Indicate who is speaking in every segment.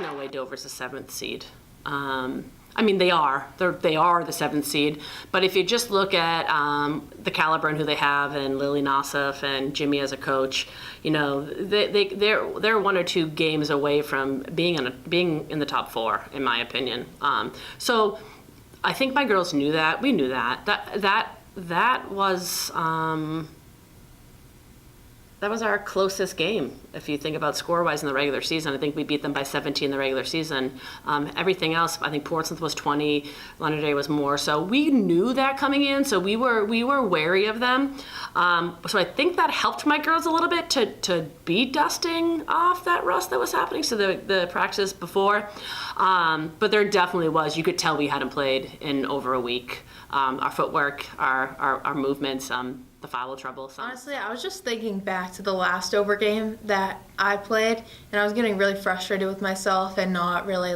Speaker 1: no way Dover's the 7th seed. I mean, they are the 7th seed. But if you just look at the caliber and who they have, and Lily Nassif and Jimmy as a coach, you know, they're 1 or 2 games away from being in the top 4, in my opinion. So I think my girls knew that. We knew that. That was our closest game. If you think about score-wise in the regular season, I think we beat them by 17 in the regular season. Everything else, I think Portsmouth was 20, Londonderry was more. So we knew that coming in, so we were wary of them. So I think that helped my girls a little bit to be dusting off that rust that was happening, so the practice before. But there definitely was, you could tell we hadn't played in over a week. Our footwork, our movements, the foul trouble. So.
Speaker 2: Honestly, I was just thinking back to the last Dover game that I played, and I was getting really frustrated with myself and not really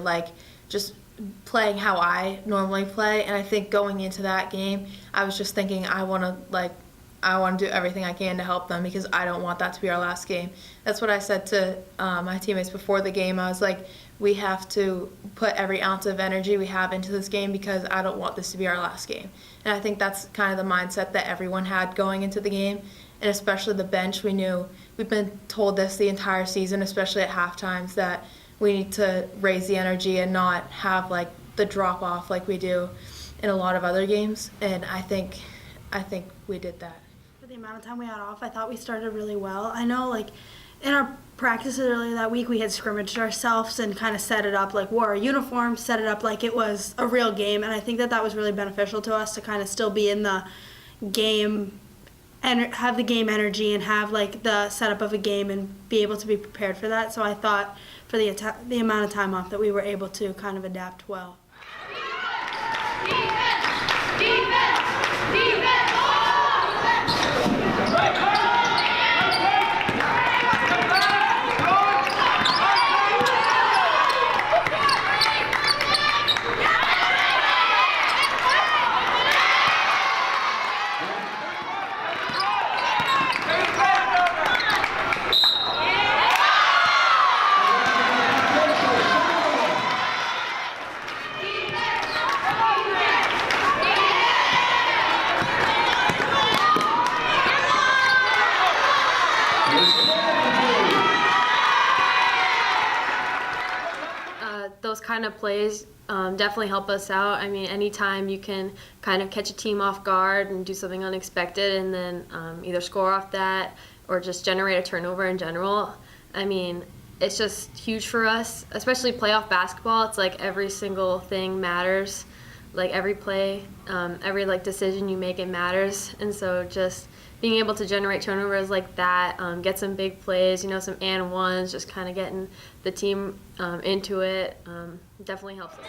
Speaker 2: just playing how I normally play. And I think going into that game, I was just thinking I want to do everything I can to help them because I don't want that to be our last game. That's what I said to my teammates before the game. I was like, we have to put every ounce of energy we have into this game because I don't want this to be our last game. And I think that's kind of the mindset that everyone had going into the game, and especially the bench. We knew, we've been told this the entire season, especially at halftimes, that we need to raise the energy and not have the drop off like we do in a lot of other games. And I think we did that.
Speaker 3: For the amount of time we had off, I thought we started really well. I know in our practices earlier that week, we had scrimmaged ourselves and kind of set it up, wore our uniforms, set it up like it was a real game. And I think that was really beneficial to us to kind of still be in the game and have the game energy and have the setup of a game and be able to be prepared for that. So I thought for the amount of time off that we were able to kind of adapt well.
Speaker 4: Those kind of plays definitely help us out. I mean, anytime you can kind of catch a team off guard and do something unexpected and then either score off that or just generate a turnover in general, I mean, it's just huge for us, especially playoff basketball. It's every single thing matters. Every play, every decision you make, it matters. And so just being able to generate turnovers like that, get some big plays, some and ones, just kind of getting the team into it, definitely helps us.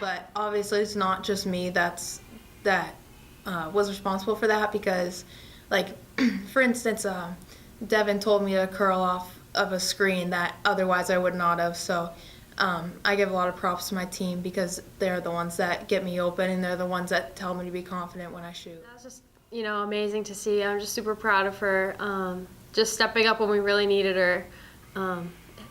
Speaker 2: But obviously it's not just me that was responsible for that, because for instance, Devin told me to curl off of a screen that otherwise I would not have. So I give a lot of props to my team because they're the ones that get me open and they're the ones that tell me to be confident when I shoot.
Speaker 4: That was just, amazing to see. I'm just super proud of her, just stepping up when we really needed her.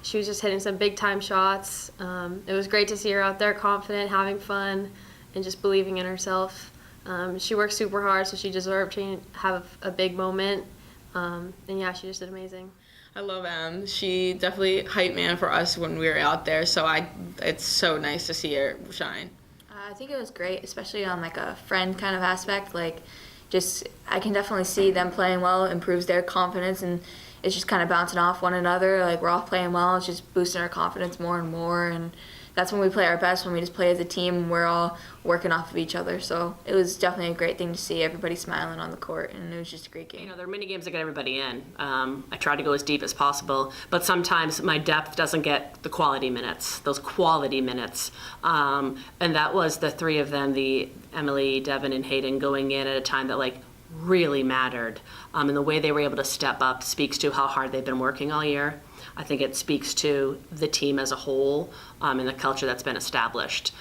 Speaker 4: She was just hitting some big-time shots. It was great to see her out there confident, having fun, and just believing in herself. She worked super hard, so she deserved to have a big moment. And yeah, she just did amazing.
Speaker 5: I love Em. She definitely hype man for us when we were out there, so it's so nice to see her shine.
Speaker 6: I think it was great, especially on like a friend kind of aspect. Like, just I can definitely see them playing well improves their confidence, and it's just kind of bouncing off one another. Like, we're all playing well, it's just boosting our confidence more and more, and that's when we play our best, when we just play as a team and we're all working off of each other. So it was definitely a great thing to see everybody smiling on the court, and it was just a great game.
Speaker 1: There are many games that get everybody in. I try to go as deep as possible, but sometimes my depth doesn't get the quality minutes, those quality minutes. And that was the three of them, the Emily, Devin, and Hayden, going in at a time that really mattered. And the way they were able to step up speaks to how hard they've been working all year. I think it speaks to the team as a whole and the culture that's been established,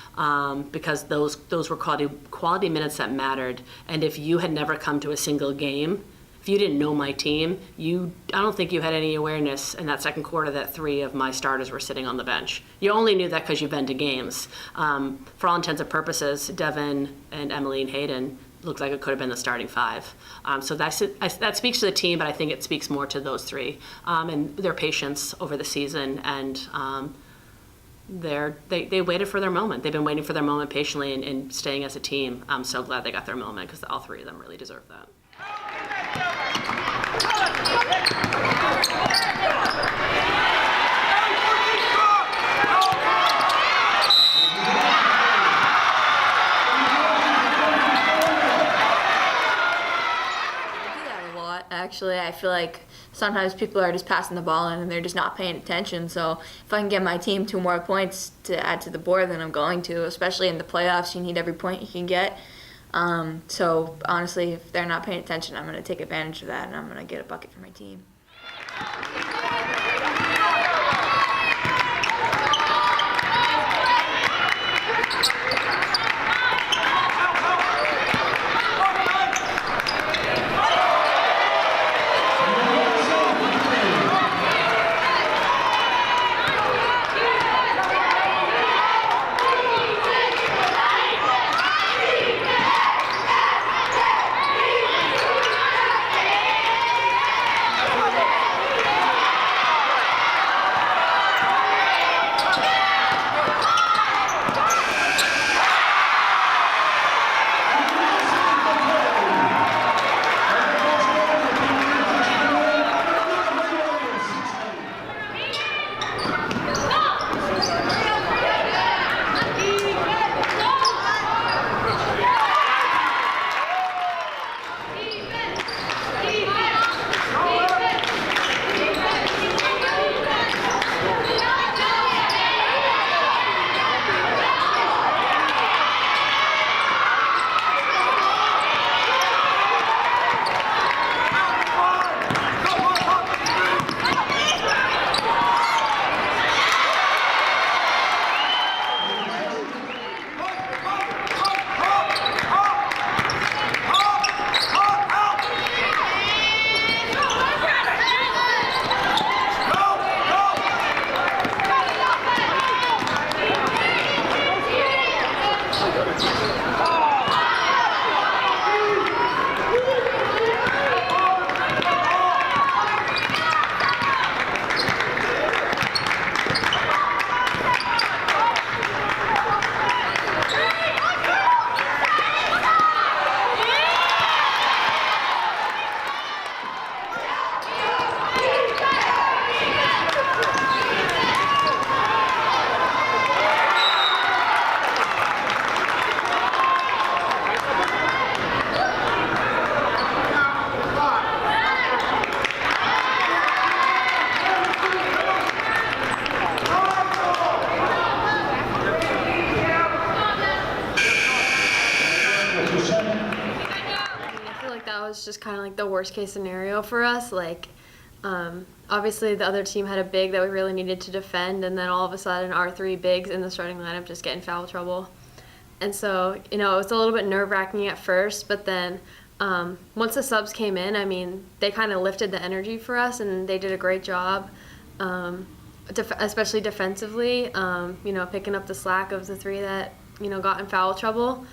Speaker 1: because those were quality minutes that mattered. And if you had never come to a single game, if you didn't know my team, I don't think you had any awareness in that second quarter that three of my starters were sitting on the bench. You only knew that because you've been to games. For all intents and purposes, Devin and Emily and Hayden looked like it could have been the starting five. So that speaks to the team, but I think it speaks more to those three and their patience over the season. And they waited for their moment. They've been waiting for their moment patiently and staying as a team. I'm so glad they got their moment because all three of them really deserve that.
Speaker 6: Actually, I feel like sometimes people are just passing the ball in and they're just not paying attention. So if I can get my team 2 more points to add to the board, then I'm going to. Especially in the playoffs, you need every point you can get. So honestly, if they're not paying attention, I'm going to take advantage of that and I'm going to get a bucket for my team.
Speaker 4: Just kind of like the worst case scenario for us. Obviously, the other team had a big that we really needed to defend, and then all of a sudden, our 3 bigs in the starting lineup just get in foul trouble. And so, it was a little bit nerve-wracking at first, but then once the subs came in, I mean, they kind of lifted the energy for us, and they did a great job, especially defensively, picking up the slack of the 3 that, got in foul trouble.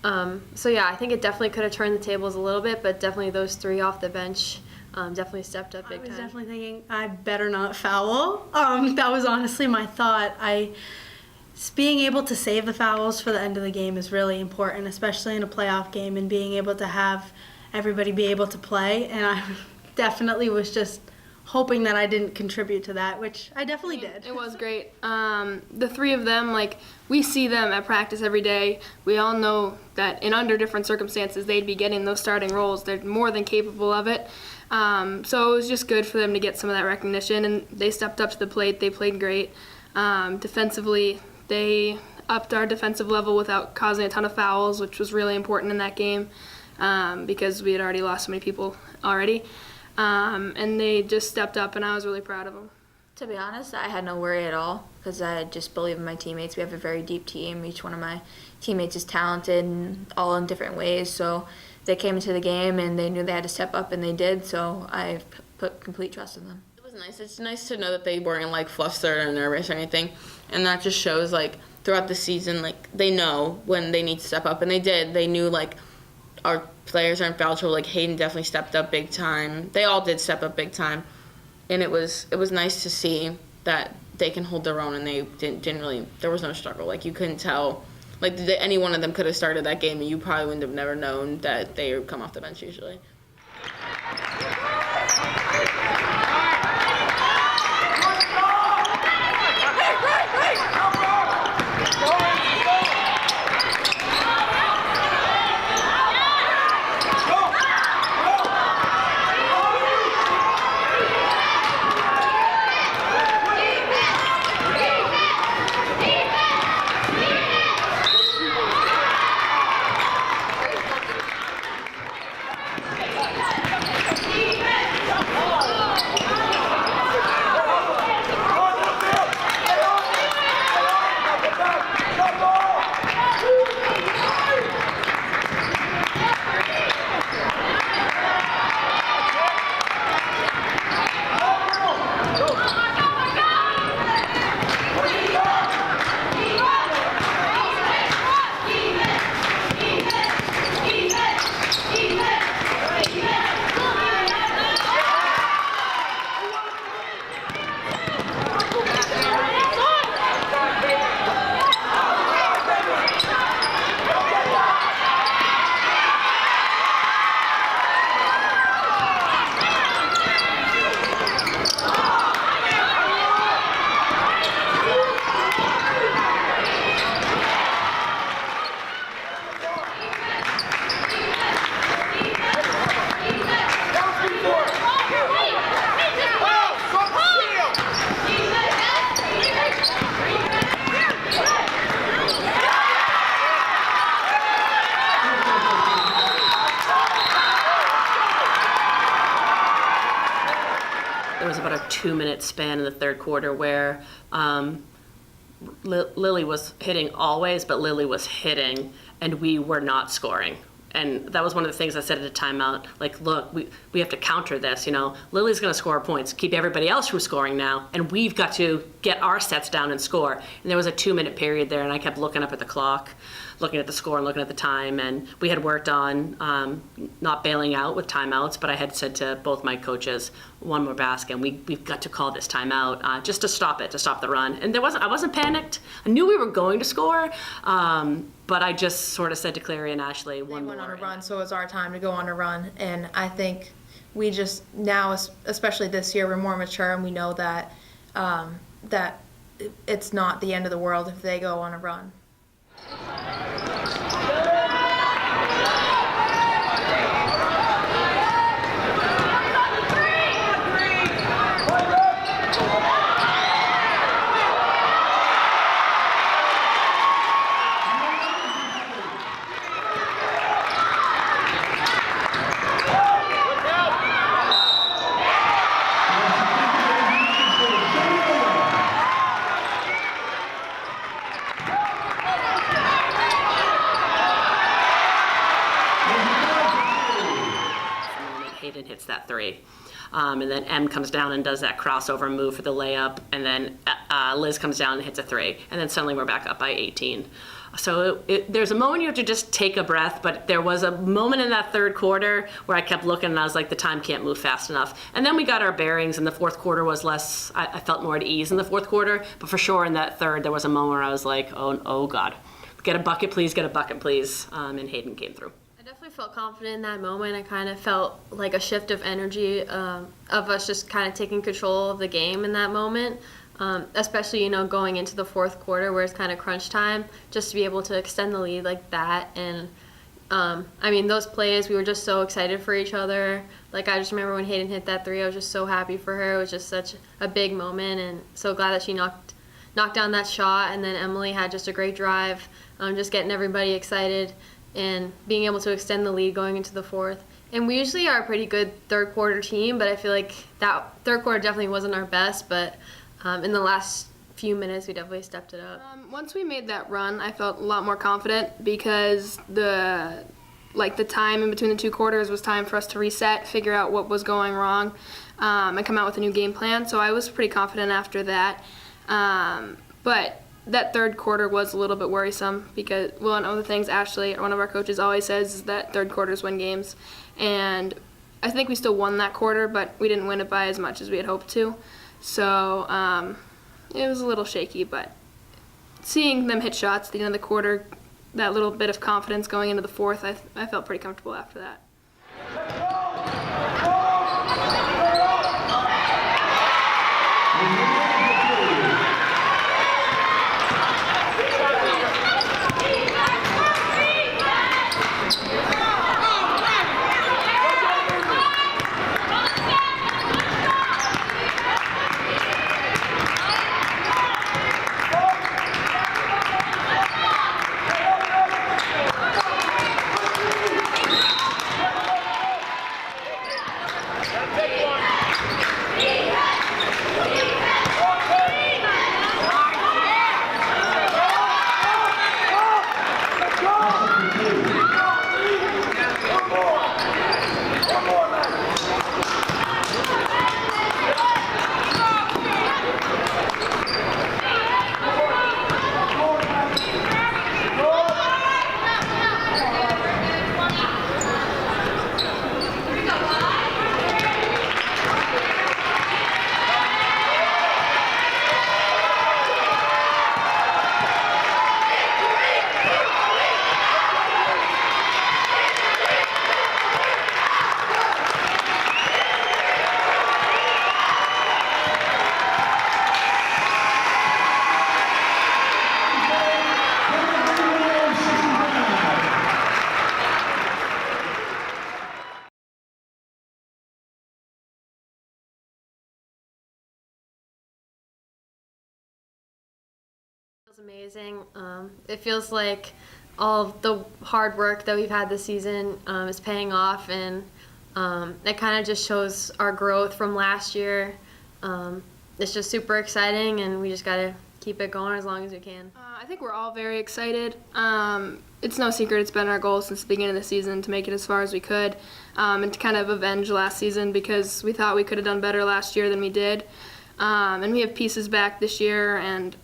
Speaker 4: So, yeah, I think it definitely could have turned the tables a little bit, but definitely those 3 off the bench definitely stepped up big time.
Speaker 3: I was definitely thinking, I better not foul. That was honestly my thought. Being able to save the fouls for the end of the game is really important, especially in a playoff game, and being able to have everybody be able to play. And I definitely was just hoping that I didn't contribute to that, which I definitely did.
Speaker 7: It was great. The 3 of them, we see them at practice every day. We all know that under different circumstances, they'd be getting those starting roles. They're more than capable of it. So it was just good for them to get some of that recognition, and they stepped up to the plate. They played great. Defensively, they upped our defensive level without causing a ton of fouls, which was really important in that game because we had already lost so many people already. And they just stepped up, and I was really proud of them.
Speaker 6: To be honest, I had no worry at all because I just believe in my teammates. We have a very deep team. Each one of my teammates is talented and all in different ways. So they came into the game and they knew they had to step up, and they did. So I put complete trust in them.
Speaker 5: It was nice. It's nice to know that they weren't flustered or nervous or anything, and that just shows throughout the season they know when they need to step up, and they did. They knew our players are in foul trouble. Hayden definitely stepped up big time. They all did step up big time, and it was nice to see that they can hold their own, and they didn't really. There was no struggle. You couldn't tell. Any one of them could have started that game, and you probably wouldn't have never known that they would come off the bench usually.
Speaker 1: There was about a 2-minute span in the third quarter where Lily was hitting always, but Lily was hitting, and we were not scoring. And that was one of the things I said at a timeout. Look, we have to counter this. Lily's going to score points, keep everybody else from scoring now, and we've got to get our sets down and score. And there was a 2-minute period there, and I kept looking up at the clock, looking at the score and looking at the time. And we had worked on not bailing out with timeouts, but I had said to both my coaches, one more basket, and we've got to call this timeout just to stop the run. And I wasn't panicked. I knew we were going to score. But I just sort of said to Clary and Ashley, one more.
Speaker 2: They went on a run, so it was our time to go on a run. And I think we just now, especially this year, we're more mature, and we know that that it's not the end of the world if they go on a run.
Speaker 1: Hayden hits that three. And then Em comes down and does that crossover move for the layup, and then Liz comes down and hits a three, and then suddenly we're back up by 18. So there's a moment you have to just take a breath, but there was a moment in that third quarter where I kept looking and I was like, the time can't move fast enough. And then we got our bearings, and the fourth quarter was less, I felt more at ease in the fourth quarter, but for sure in that third there was a moment where I was like, oh God, get a bucket please, and Hayden came through.
Speaker 4: I definitely felt confident in that moment. I kind of felt like a shift of energy of us just kind of taking control of the game in that moment. Especially, going into the fourth quarter where it's kind of crunch time, just to be able to extend the lead like that. And, those plays, we were just so excited for each other. Like, I just remember when Hayden hit that three, I was just so happy for her. It was just such a big moment, and so glad that she knocked down that shot. And then Emily had just a great drive, just getting everybody excited and being able to extend the lead going into the fourth. And we usually are a pretty good third quarter team, but I feel like that third quarter definitely wasn't our best, but in the last few minutes, we definitely stepped it up.
Speaker 7: Once we made that run, I felt a lot more confident because the time in between the two quarters was time for us to reset, figure out what was going wrong, and come out with a new game plan. So I was pretty confident after that. But that third quarter was a little bit worrisome because one of the things Ashley, one of our coaches, always says is that third quarters win games. And I think we still won that quarter, but we didn't win it by as much as we had hoped to. So it was a little shaky, but seeing them hit shots at the end of the quarter, that little bit of confidence going into the fourth, I felt pretty comfortable after that.
Speaker 4: Feels amazing. It feels like all of the hard work that we've had this season is paying off, and it kind of just shows our growth from last year. It's just super exciting, and we just got to keep it going as long as we can.
Speaker 7: I think we're all very excited. It's no secret it's been our goal since the beginning of the season to make it as far as we could, and to kind of avenge last season because we thought we could have done better last year than we did. And we have pieces back this year, and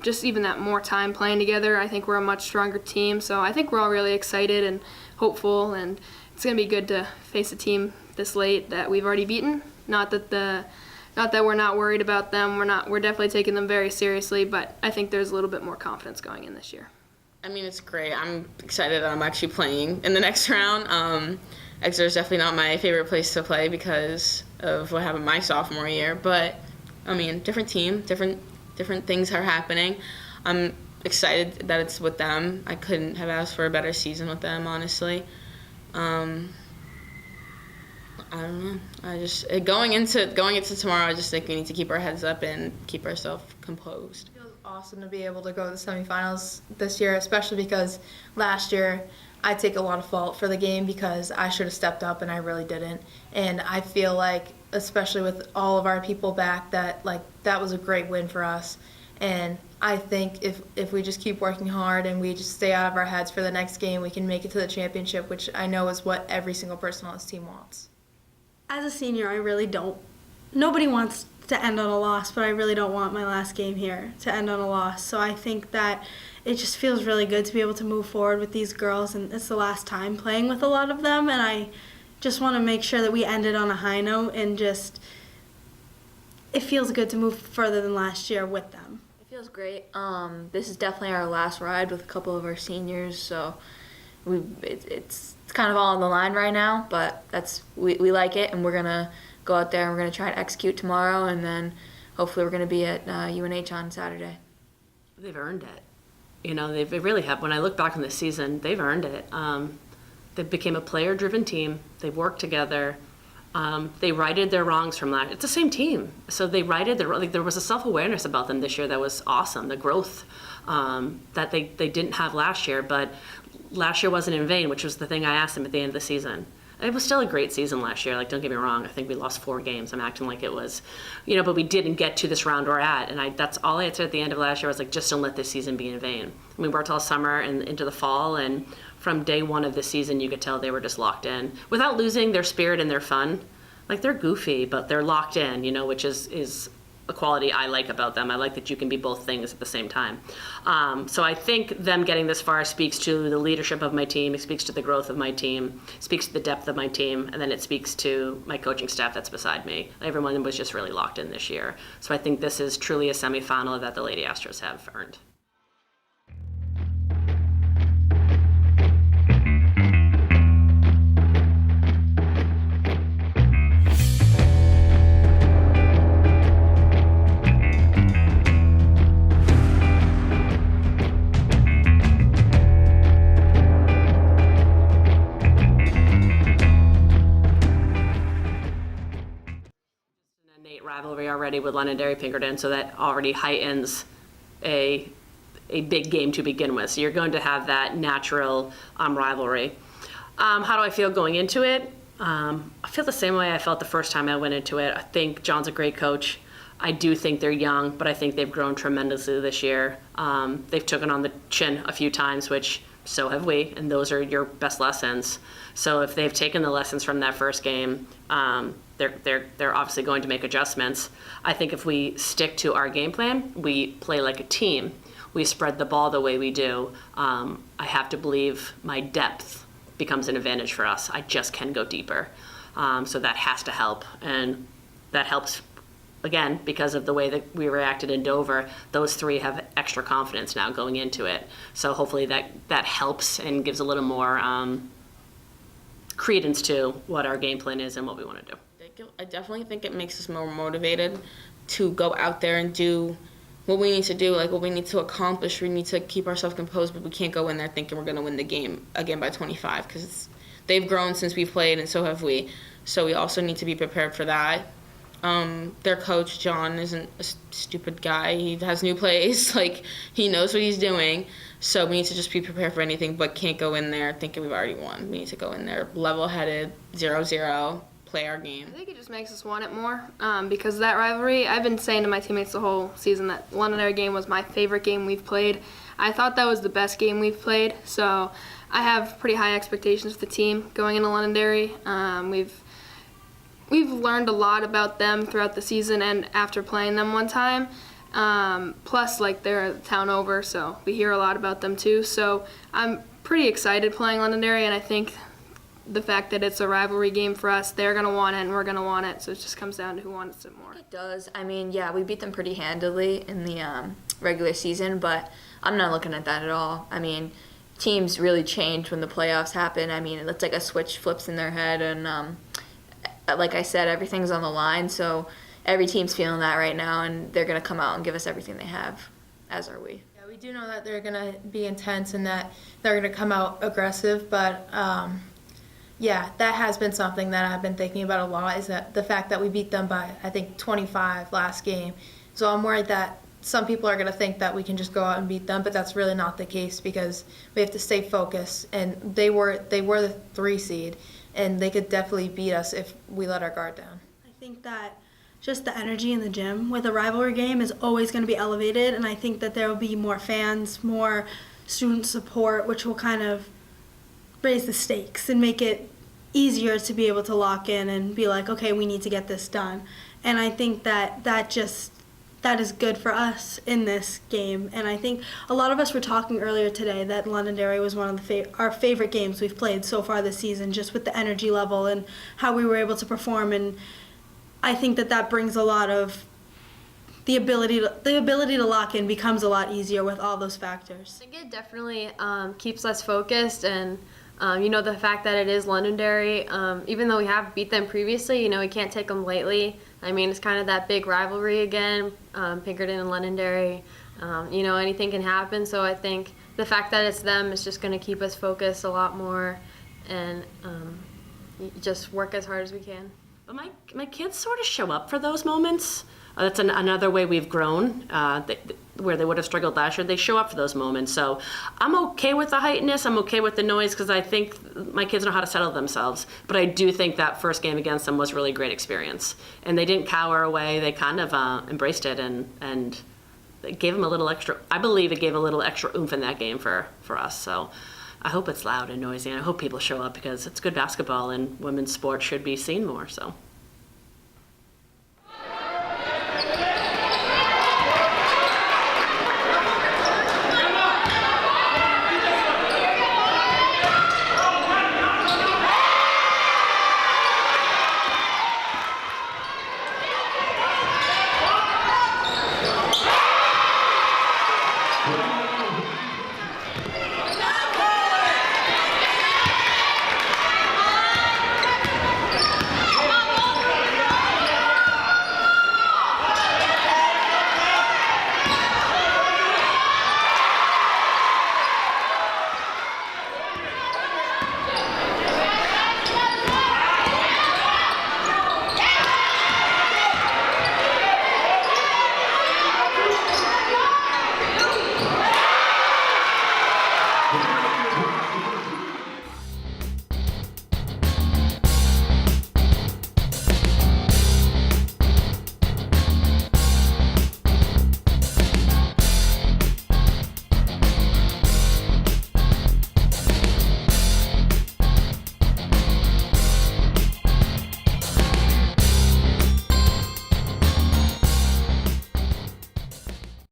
Speaker 7: just even that more time playing together, I think we're a much stronger team. So I think we're all really excited and hopeful, and it's going to be good to face a team this late that we've already beaten. Not that we're not worried about them. We're definitely taking them very seriously, but I think there's a little bit more confidence going in this year.
Speaker 5: It's great. I'm excited that I'm actually playing in the next round. Exeter is definitely not my favorite place to play because of what happened my sophomore year, but different team, different things are happening. I'm excited that it's with them. I couldn't have asked for a better season with them, honestly. I don't know. Going into tomorrow, I just think we need to keep our heads up and keep ourselves composed.
Speaker 2: It feels awesome to be able to go to the semifinals this year, especially because last year I take a lot of fault for the game because I should have stepped up and I really didn't. And I feel like, especially with all of our people back, that was a great win for us. And I think if we just keep working hard and we just stay out of our heads for the next game, we can make it to the championship, which I know is what every single person on this team wants.
Speaker 3: As a senior, I really don't. Nobody wants to end on a loss, but I really don't want my last game here to end on a loss. So I think that it just feels really good to be able to move forward with these girls, and it's the last time playing with a lot of them, and I just want to make sure that we ended on a high note, and just it feels good to move further than last year with them.
Speaker 6: It feels great. This is definitely our last ride with a couple of our seniors, so it's kind of all on the line right now, but we like it, and we're gonna go out there and we're gonna try to execute tomorrow, and then hopefully we're gonna be at UNH on Saturday.
Speaker 1: They've earned it. You know, they really have. When I look back on this season, they've earned it. They became a player-driven team. They've worked together. They righted their wrongs from last. It's the same team, so they righted their. Like, there was a self-awareness about them this year that was awesome. The growth that they didn't have last year, but last year wasn't in vain, which was the thing I asked them at the end of the season. It was still a great season last year. Like, don't get me wrong. I think we lost 4 games. I'm acting like it was, but we didn't get to this round we're at. And that's all I had said at the end of last year. I was like, just don't let this season be in vain. We worked all summer and into the fall, and from day one of the season, you could tell they were just locked in without losing their spirit and their fun. Like, they're goofy, but they're locked in, which is a quality I like about them. I like that you can be both things at the same time. So I think them getting this far speaks to the leadership of my team, it speaks to the growth of my team, speaks to the depth of my team, and then it speaks to my coaching staff that's beside me. Everyone was just really locked in this year. So I think this is truly a semifinal that the Lady Astros have earned. Rivalry already with Londonderry Pinkerton, so that already heightens a big game to begin with. So you're going to have that natural rivalry. How do I feel going into it? I feel the same way I felt the first time I went into it. I think John's a great coach. I do think they're young, but I think they've grown tremendously this year. They've taken on the chin a few times, which so have we, and those are your best lessons. So if they've taken the lessons from that first game, they're obviously going to make adjustments. I think if we stick to our game plan, we play like a team, we spread the ball the way we do, I have to believe my depth becomes an advantage for us. I just can go deeper. So that has to help, and that helps again because of the way that we reacted in Dover. Those 3 have extra confidence now going into it. So hopefully that helps and gives a little more credence to what our game plan is and what we want to do.
Speaker 5: I definitely think it makes us more motivated to go out there and do what we need to do, like what we need to accomplish. We need to keep ourselves composed, but we can't go in there thinking we're going to win the game again by 25 because they've grown since we've played and so have we. So we also need to be prepared for that. Their coach, John, isn't a stupid guy. He has new plays. Like, he knows what he's doing. So we need to just be prepared for anything, but can't go in there thinking we've already won. We need to go in there level-headed, 0-0, play our game.
Speaker 7: I think it just makes us want it more because of that rivalry. I've been saying to my teammates the whole season that Londonderry game was my favorite game we've played. I thought that was the best game we've played, so I have pretty high expectations for the team going into Londonderry. We've learned a lot about them throughout the season and after playing them one time. Plus, like, they're a town over, so we hear a lot about them too. So I'm pretty excited playing Londonderry, and I think the fact that it's a rivalry game for us, they're going to want it and we're going to want it. So it just comes down to who wants it more.
Speaker 6: It does. I mean, yeah, we beat them pretty handily in the regular season, but I'm not looking at that at all. I mean, teams really change when the playoffs happen. I mean, it's like a switch flips in their head, and like I said, everything's on the line, so every team's feeling that right now, and they're going to come out and give us everything they have, as are we.
Speaker 2: Yeah, we do know that they're going to be intense and that they're going to come out aggressive, but yeah, that has been something that I've been thinking about a lot, is that the fact that we beat them by, I think, 25 last game. So I'm worried that some people are going to think that we can just go out and beat them, but that's really not the case because we have to stay focused, and they were the 3 seed, and they could definitely beat us if we let our guard down.
Speaker 3: I think that just the energy in the gym with a rivalry game is always going to be elevated, and I think that there will be more fans, more student support, which will kind of raise the stakes and make it easier to be able to lock in and be like, okay, we need to get this done. And I think that is good for us in this game. And I think a lot of us were talking earlier today that Londonderry was one of our favorite games we've played so far this season, just with the energy level and how we were able to perform. And I think that brings a lot of the ability to lock in becomes a lot easier with all those factors.
Speaker 4: I think it definitely keeps us focused, and the fact that it is Londonderry, even though we have beat them previously, we can't take them lightly. I mean, it's kind of that big rivalry again, Pinkerton and Londonderry. Anything can happen, so I think the fact that it's them is just going to keep us focused a lot more, and just work as hard as we can.
Speaker 1: But my kids sort of show up for those moments. That's another way we've grown, where they would have struggled last year. They show up for those moments. So I'm okay with the heightness. I'm okay with the noise because I think my kids know how to settle themselves. But I do think that first game against them was a really great experience. And they didn't cower away. They kind of embraced it and it gave them a little extra. I believe it gave a little extra oomph in that game for us. So I hope it's loud and noisy. And I hope people show up because it's good basketball and women's sports should be seen more. So.